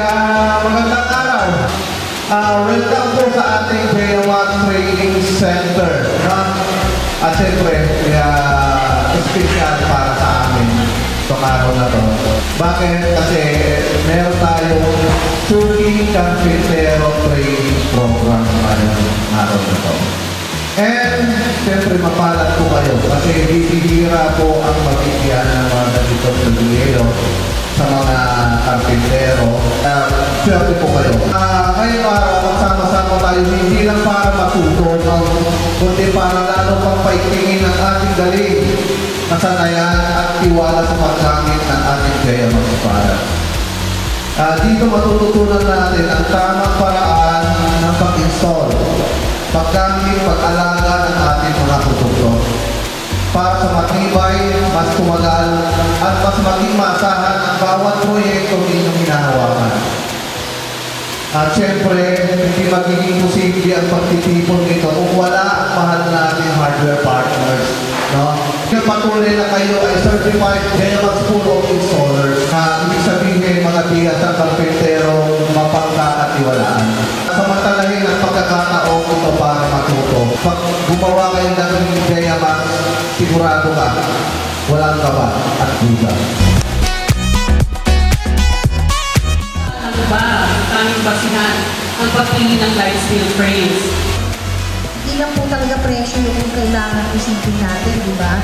magandang araw. Welcome po sa ating Jayamat Training Center. No? At siyempre, special para sa amin itong araw na to. Bakit? Kasi meron tayong Turkey Carpintero Training Program ngayong araw na to. And siyempre mapalad po kayo kasi bibihira po ang mabigyan ng mga ganitong pagigilo sa mga karpintero. Swerte po kayo. Ngayong araw, magsama-sama tayo hindi lang para matuto, kundi para lalo pang paikingin ang ating galing, kasanayan at tiwala sa paggamit ng ating kaya magpapala. Dito matututunan natin ang tamang paraan ng pag-install, paggamit, pag-alaga ng ating mga produkto para sa matibay, mas tumagal at mas maging maasahan ang bawat proyekto ninyong hinahawakan. At siyempre, hindi magiging posible ang pagtitipon nito kung wala ang mahal nating hardware partners. No? Kaya patuloy na kayo ay certified Jayamat School of Installers na ibig sabihin mga bigas ng karpintero mapagkakatiwalaan. Samantalahin ang pagkakataong ito para matuto. Pag gumawa kayo ng Jayamat, sigurado ka, walang kaba at duda. Ano ba ang tanging basihan ang pagpili ng light steel frames? Hindi lang po talaga presyo yung kailangan isipin natin, di ba?